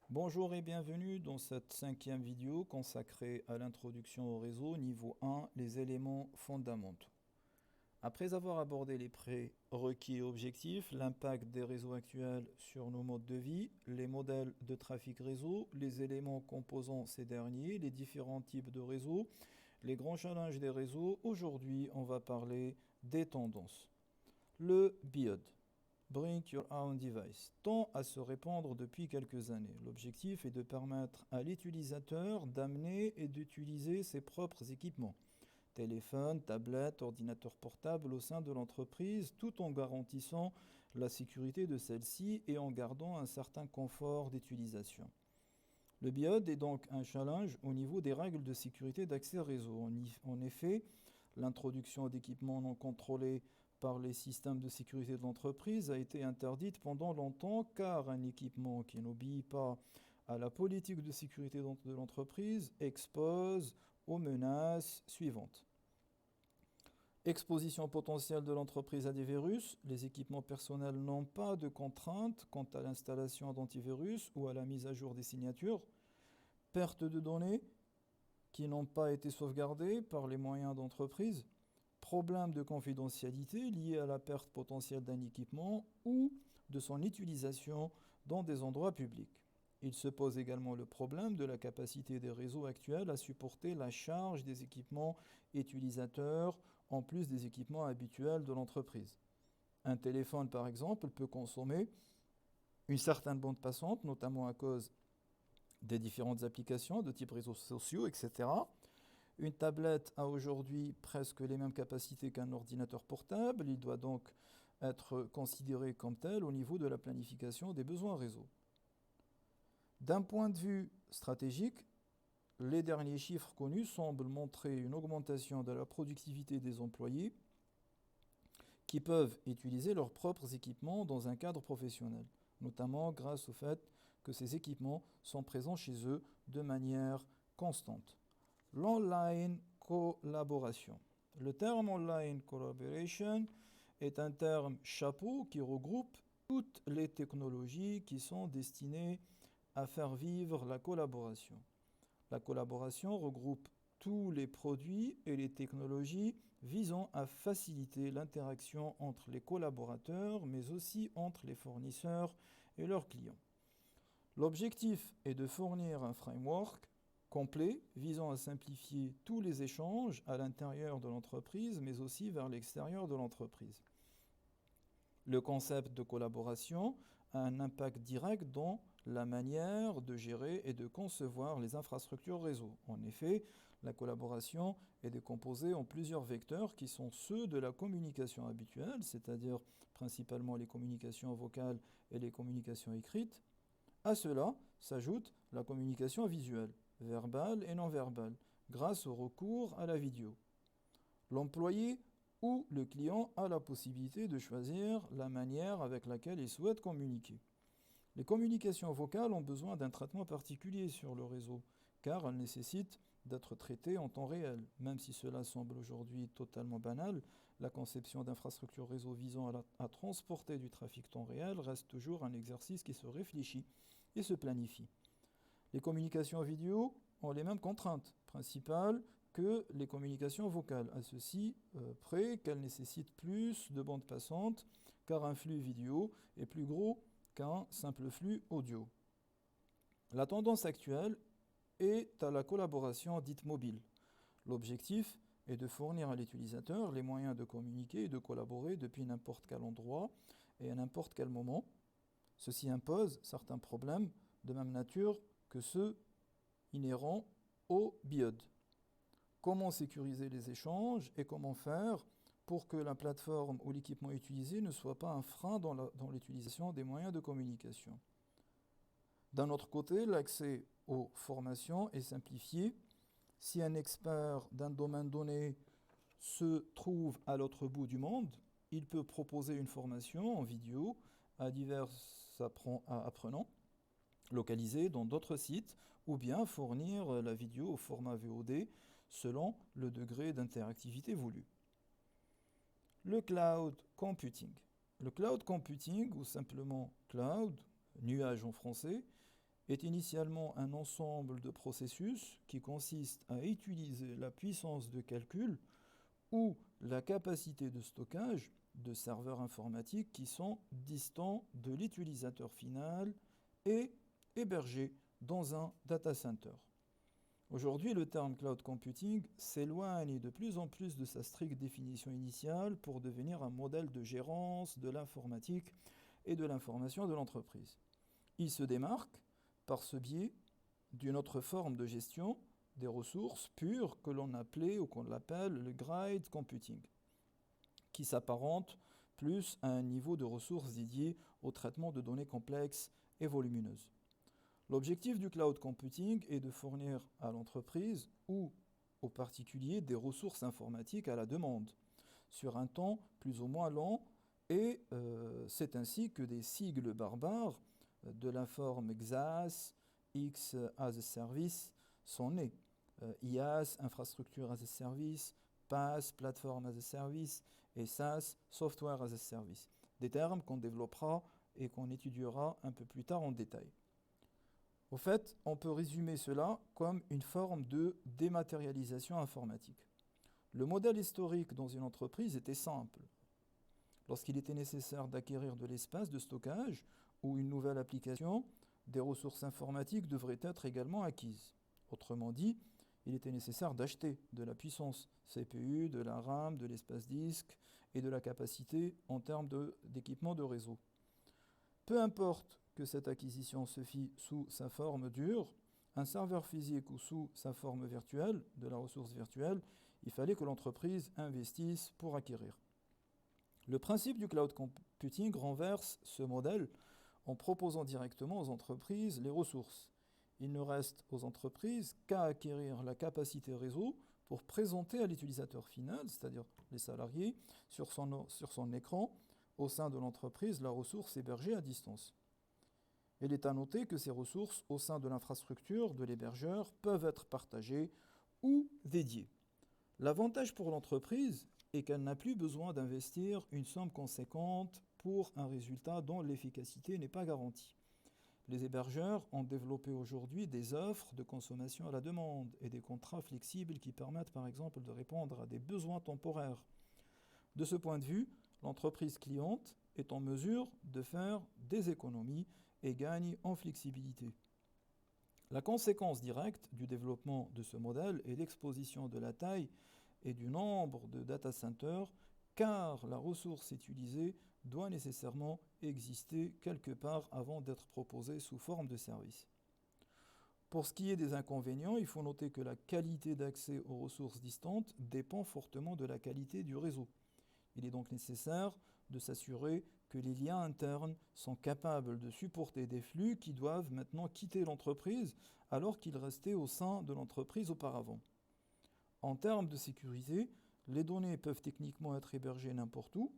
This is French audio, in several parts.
Bonjour et bienvenue dans cette cinquième vidéo consacrée à l'introduction au réseau niveau 1, les éléments fondamentaux. Après avoir abordé les prérequis et objectifs, l'impact des réseaux actuels sur nos modes de vie, les modèles de trafic réseau, les éléments composant ces derniers, les différents types de réseaux, les grands challenges des réseaux, aujourd'hui on va parler des tendances. Le BIOD. Bring Your Own Device tend à se répandre depuis quelques années. L'objectif est de permettre à l'utilisateur d'amener et d'utiliser ses propres équipements, téléphone, tablette, ordinateur portable au sein de l'entreprise, tout en garantissant la sécurité de celle-ci et en gardant un certain confort d'utilisation. Le BIOD est donc un challenge au niveau des règles de sécurité d'accès réseau. En effet, l'introduction d'équipements non contrôlés par les systèmes de sécurité de l'entreprise a été interdite pendant longtemps car un équipement qui n'obéit pas à la politique de sécurité de l'entreprise expose aux menaces suivantes. Exposition potentielle de l'entreprise à des virus. Les équipements personnels n'ont pas de contraintes quant à l'installation d'antivirus ou à la mise à jour des signatures. Perte de données qui n'ont pas été sauvegardées par les moyens d'entreprise. Problème de confidentialité lié à la perte potentielle d'un équipement ou de son utilisation dans des endroits publics. Il se pose également le problème de la capacité des réseaux actuels à supporter la charge des équipements utilisateurs en plus des équipements habituels de l'entreprise. Un téléphone, par exemple, peut consommer une certaine bande passante, notamment à cause des différentes applications de type réseaux sociaux, etc. Une tablette a aujourd'hui presque les mêmes capacités qu'un ordinateur portable. Il doit donc être considéré comme tel au niveau de la planification des besoins réseau. D'un point de vue stratégique, les derniers chiffres connus semblent montrer une augmentation de la productivité des employés qui peuvent utiliser leurs propres équipements dans un cadre professionnel, notamment grâce au fait que ces équipements sont présents chez eux de manière constante. L'online collaboration. Le terme online collaboration est un terme chapeau qui regroupe toutes les technologies qui sont destinées à faire vivre la collaboration. La collaboration regroupe tous les produits et les technologies visant à faciliter l'interaction entre les collaborateurs, mais aussi entre les fournisseurs et leurs clients. L'objectif est de fournir un framework complet visant à simplifier tous les échanges à l'intérieur de l'entreprise, mais aussi vers l'extérieur de l'entreprise. Le concept de collaboration a un impact direct dans la manière de gérer et de concevoir les infrastructures réseau. En effet, la collaboration est décomposée en plusieurs vecteurs qui sont ceux de la communication habituelle, c'est-à-dire principalement les communications vocales et les communications écrites. À cela s'ajoute la communication visuelle, verbale et non verbale, grâce au recours à la vidéo. L'employé ou le client a la possibilité de choisir la manière avec laquelle il souhaite communiquer. Les communications vocales ont besoin d'un traitement particulier sur le réseau, car elles nécessitent d'être traitées en temps réel. Même si cela semble aujourd'hui totalement banal, la conception d'infrastructures réseau visant à transporter du trafic temps réel reste toujours un exercice qui se réfléchit et se planifie. Les communications vidéo ont les mêmes contraintes principales que les communications vocales, à ceci près qu'elles nécessitent plus de bandes passantes, car un flux vidéo est plus gros qu'un simple flux audio. La tendance actuelle est à la collaboration dite mobile. L'objectif est de fournir à l'utilisateur les moyens de communiquer et de collaborer depuis n'importe quel endroit et à n'importe quel moment. Ceci impose certains problèmes de même nature que ceux inhérents au BIOD. Comment sécuriser les échanges et comment faire pour que la plateforme ou l'équipement utilisé ne soit pas un frein dans l'utilisation des moyens de communication. D'un autre côté, l'accès aux formations est simplifié. Si un expert d'un domaine donné se trouve à l'autre bout du monde, il peut proposer une formation en vidéo à divers apprenants localisés dans d'autres sites ou bien fournir la vidéo au format VOD selon le degré d'interactivité voulu. Le cloud computing. Le cloud computing, ou simplement cloud, nuage en français, est initialement un ensemble de processus qui consiste à utiliser la puissance de calcul ou la capacité de stockage de serveurs informatiques qui sont distants de l'utilisateur final et hébergés dans un data center. Aujourd'hui, le terme cloud computing s'éloigne de plus en plus de sa stricte définition initiale pour devenir un modèle de gérance de l'informatique et de l'information de l'entreprise. Il se démarque par ce biais d'une autre forme de gestion des ressources pures que l'on appelait ou qu'on l'appelle le grid computing, qui s'apparente plus à un niveau de ressources dédié au traitement de données complexes et volumineuses. L'objectif du cloud computing est de fournir à l'entreprise ou aux particuliers des ressources informatiques à la demande, sur un temps plus ou moins long, et c'est ainsi que des sigles barbares de la forme XaaS, X as a Service, sont nés. IaaS, Infrastructure as a Service, PaaS, Platform as a Service, et SaaS, Software as a Service. Des termes qu'on développera et qu'on étudiera un peu plus tard en détail. Au fait, on peut résumer cela comme une forme de dématérialisation informatique. Le modèle historique dans une entreprise était simple. Lorsqu'il était nécessaire d'acquérir de l'espace de stockage ou une nouvelle application, des ressources informatiques devraient être également acquises. Autrement dit, il était nécessaire d'acheter de la puissance CPU, de la RAM, de l'espace disque et de la capacité en termes d'équipement de réseau. Peu importe que cette acquisition se fit sous sa forme dure, un serveur physique ou sous sa forme virtuelle, de la ressource virtuelle, il fallait que l'entreprise investisse pour acquérir. Le principe du cloud computing renverse ce modèle en proposant directement aux entreprises les ressources. Il ne reste aux entreprises qu'à acquérir la capacité réseau pour présenter à l'utilisateur final, c'est-à-dire les salariés, sur son écran, au sein de l'entreprise, la ressource hébergée à distance. Il est à noter que ces ressources au sein de l'infrastructure de l'hébergeur peuvent être partagées ou dédiées. L'avantage pour l'entreprise est qu'elle n'a plus besoin d'investir une somme conséquente pour un résultat dont l'efficacité n'est pas garantie. Les hébergeurs ont développé aujourd'hui des offres de consommation à la demande et des contrats flexibles qui permettent par exemple de répondre à des besoins temporaires. De ce point de vue, l'entreprise cliente est en mesure de faire des économies et gagne en flexibilité. La conséquence directe du développement de ce modèle est l'exposition de la taille et du nombre de data centers, car la ressource utilisée doit nécessairement exister quelque part avant d'être proposée sous forme de service. Pour ce qui est des inconvénients, il faut noter que la qualité d'accès aux ressources distantes dépend fortement de la qualité du réseau. Il est donc nécessaire de s'assurer que les liens internes sont capables de supporter des flux qui doivent maintenant quitter l'entreprise alors qu'ils restaient au sein de l'entreprise auparavant. En termes de sécurité, les données peuvent techniquement être hébergées n'importe où.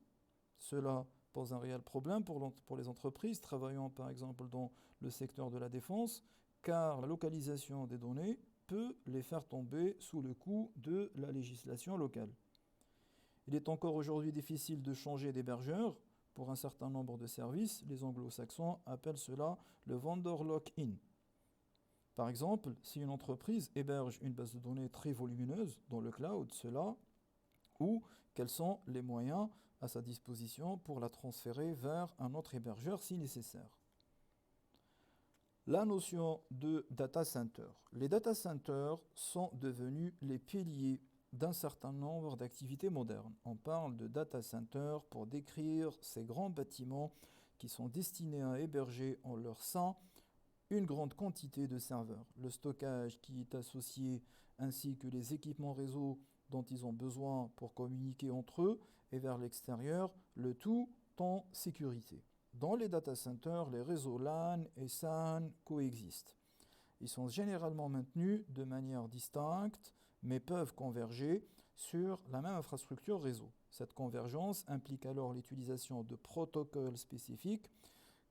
Cela pose un réel problème pour les entreprises travaillant par exemple dans le secteur de la défense, car la localisation des données peut les faire tomber sous le coup de la législation locale. Il est encore aujourd'hui difficile de changer d'hébergeur. Pour un certain nombre de services, les anglo-saxons appellent cela le vendor lock-in. Par exemple, si une entreprise héberge une base de données très volumineuse dans le cloud, ou quels sont les moyens à sa disposition pour la transférer vers un autre hébergeur si nécessaire. La notion de data center. Les data centers sont devenus les piliers d'un certain nombre d'activités modernes. On parle de data center pour décrire ces grands bâtiments qui sont destinés à héberger en leur sein une grande quantité de serveurs. Le stockage qui est associé ainsi que les équipements réseau dont ils ont besoin pour communiquer entre eux et vers l'extérieur, le tout en sécurité. Dans les data centers, les réseaux LAN et SAN coexistent. Ils sont généralement maintenus de manière distincte, mais peuvent converger sur la même infrastructure réseau. Cette convergence implique alors l'utilisation de protocoles spécifiques,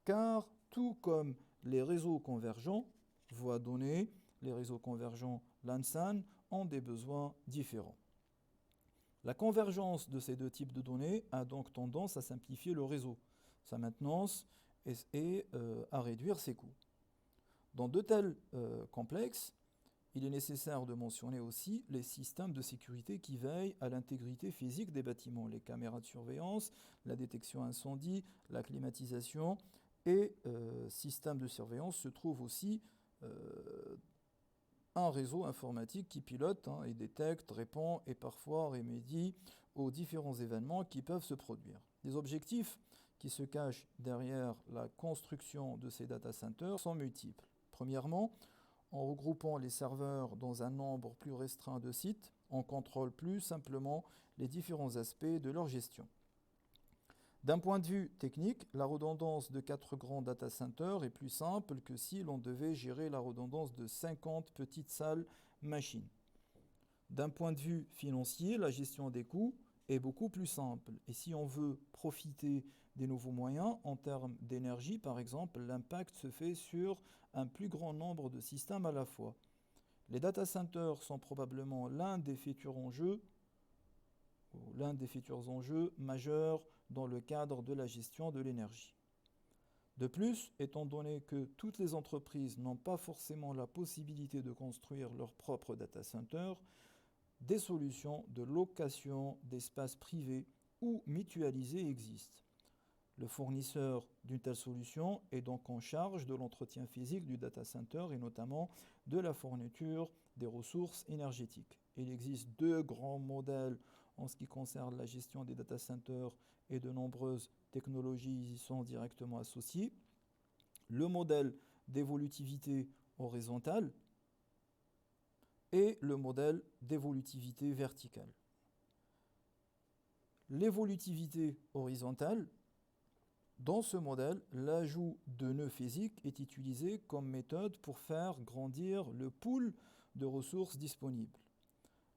car tout comme les réseaux convergents, voie donnée, les réseaux convergents LAN-SAN ont des besoins différents. La convergence de ces deux types de données a donc tendance à simplifier le réseau, sa maintenance et à réduire ses coûts. Dans de tels complexes, il est nécessaire de mentionner aussi les systèmes de sécurité qui veillent à l'intégrité physique des bâtiments, les caméras de surveillance, la détection incendie, la climatisation et système de surveillance se trouve aussi un réseau informatique qui pilote et détecte, répond et parfois remédie aux différents événements qui peuvent se produire. Les objectifs qui se cachent derrière la construction de ces data centers sont multiples. Premièrement, en regroupant les serveurs dans un nombre plus restreint de sites, on contrôle plus simplement les différents aspects de leur gestion. D'un point de vue technique, la redondance de 4 grands data centers est plus simple que si l'on devait gérer la redondance de 50 petites salles machines. D'un point de vue financier, la gestion des coûts est beaucoup plus simple. Et si on veut profiter des nouveaux moyens, en termes d'énergie par exemple, l'impact se fait sur un plus grand nombre de systèmes à la fois. Les data centers sont probablement l'un des futurs enjeux majeurs dans le cadre de la gestion de l'énergie. De plus, étant donné que toutes les entreprises n'ont pas forcément la possibilité de construire leur propre data center, des solutions de location d'espaces privés ou mutualisés existent. Le fournisseur d'une telle solution est donc en charge de l'entretien physique du data center et notamment de la fourniture des ressources énergétiques. Il existe 2 grands modèles en ce qui concerne la gestion des data centers et de nombreuses technologies y sont directement associées. Le modèle d'évolutivité horizontale et le modèle d'évolutivité verticale. L'évolutivité horizontale, dans ce modèle, l'ajout de nœuds physiques est utilisé comme méthode pour faire grandir le pool de ressources disponibles.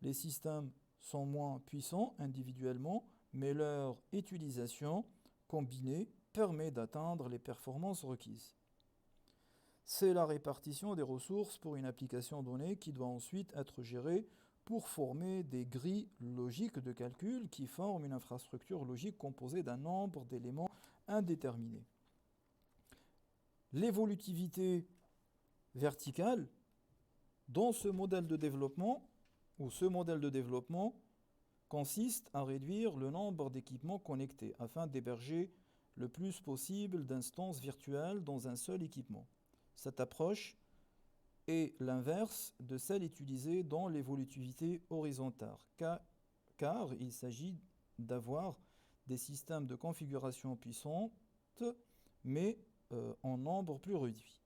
Les systèmes sont moins puissants individuellement, mais leur utilisation combinée permet d'atteindre les performances requises. C'est la répartition des ressources pour une application donnée qui doit ensuite être gérée pour former des grilles logiques de calcul qui forment une infrastructure logique composée d'un nombre d'éléments indéterminés. L'évolutivité verticale, dans ce modèle de développement, consiste à réduire le nombre d'équipements connectés afin d'héberger le plus possible d'instances virtuelles dans un seul équipement. Cette approche est l'inverse de celle utilisée dans l'évolutivité horizontale, car il s'agit d'avoir des systèmes de configuration puissantes, mais en nombre plus réduit.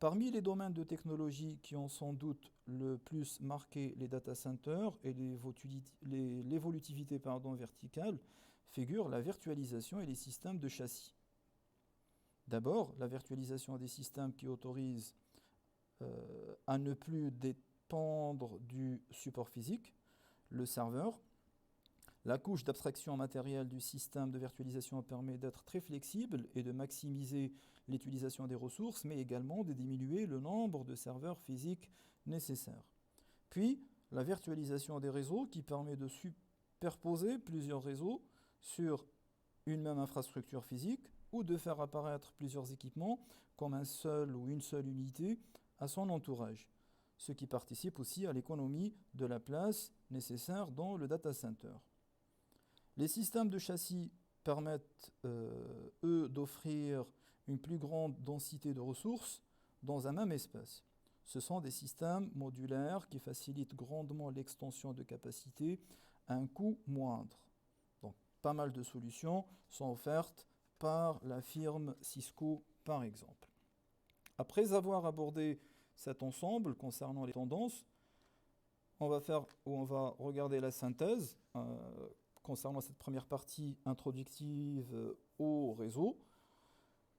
Parmi les domaines de technologie qui ont sans doute le plus marqué les data centers et l'évolutivité verticale figurent la virtualisation et les systèmes de châssis. D'abord, la virtualisation des systèmes qui autorise à ne plus dépendre du support physique, le serveur. La couche d'abstraction matérielle du système de virtualisation permet d'être très flexible et de maximiser l'utilisation des ressources, mais également de diminuer le nombre de serveurs physiques nécessaires. Puis, la virtualisation des réseaux qui permet de superposer plusieurs réseaux sur une même infrastructure physique ou de faire apparaître plusieurs équipements comme un seul ou une seule unité à son entourage, ce qui participe aussi à l'économie de la place nécessaire dans le data center. Les systèmes de châssis permettent, eux, d'offrir une plus grande densité de ressources dans un même espace. Ce sont des systèmes modulaires qui facilitent grandement l'extension de capacité à un coût moindre. Donc, pas mal de solutions sont offertes par la firme Cisco, par exemple. Après avoir abordé cet ensemble concernant les tendances, on va regarder la synthèse concernant cette première partie introductive au réseau.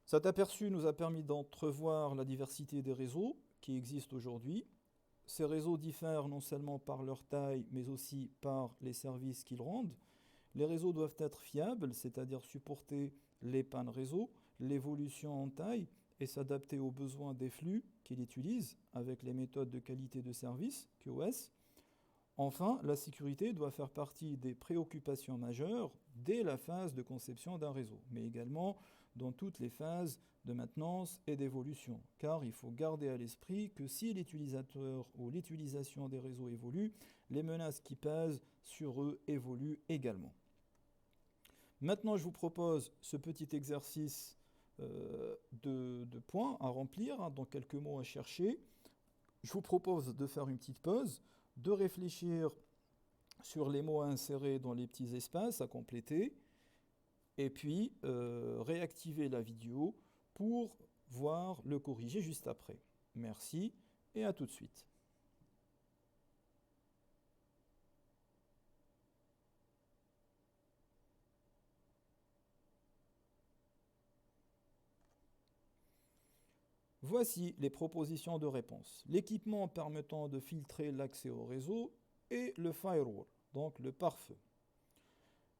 Cet aperçu nous a permis d'entrevoir la diversité des réseaux qui existent aujourd'hui. Ces réseaux diffèrent non seulement par leur taille, mais aussi par les services qu'ils rendent. Les réseaux doivent être fiables, c'est-à-dire supporter les pannes réseau, l'évolution en taille et s'adapter aux besoins des flux qu'ils utilisent avec les méthodes de qualité de service, QoS. Enfin, la sécurité doit faire partie des préoccupations majeures dès la phase de conception d'un réseau, mais également dans toutes les phases de maintenance et d'évolution. Car il faut garder à l'esprit que si l'utilisateur ou l'utilisation des réseaux évolue, les menaces qui pèsent sur eux évoluent également. Maintenant, je vous propose ce petit exercice de points à remplir, hein, donc quelques mots à chercher. Je vous propose de faire une petite pause, de réfléchir sur les mots à insérer dans les petits espaces à compléter, et puis réactiver la vidéo pour voir le corriger juste après. Merci et à tout de suite. Voici les propositions de réponse. L'équipement permettant de filtrer l'accès au réseau et le firewall, donc le pare-feu.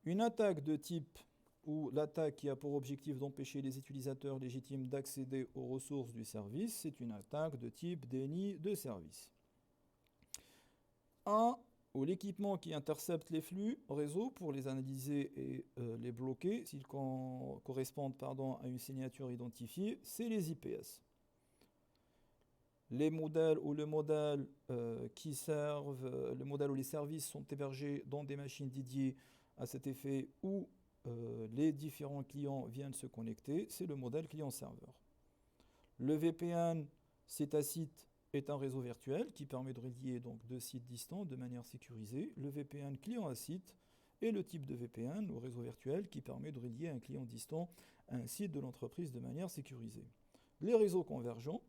Une attaque de type ou l'attaque qui a pour objectif d'empêcher les utilisateurs légitimes d'accéder aux ressources du service, c'est une attaque de type déni de service. A, ou l'équipement qui intercepte les flux réseau pour les analyser et les bloquer s'ils correspondent à une signature identifiée, c'est les IPS. Les modèles ou le modèle qui servent, le modèle où les services sont hébergés dans des machines dédiées à cet effet où les différents clients viennent se connecter, c'est le modèle client-serveur. Le VPN, c'est un site, est un réseau virtuel qui permet de relier donc deux sites distants de manière sécurisée. Le VPN client à site est le type de VPN ou réseau virtuel qui permet de relier un client distant à un site de l'entreprise de manière sécurisée. Les réseaux convergents,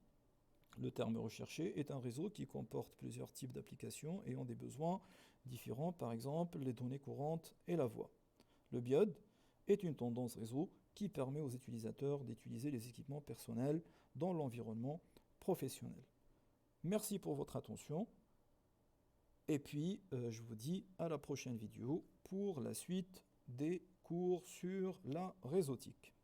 le terme recherché, est un réseau qui comporte plusieurs types d'applications ayant des besoins différents, par exemple les données courantes et la voix. Le BIOD est une tendance réseau qui permet aux utilisateurs d'utiliser les équipements personnels dans l'environnement professionnel. Merci pour votre attention et puis je vous dis à la prochaine vidéo pour la suite des cours sur la réseautique.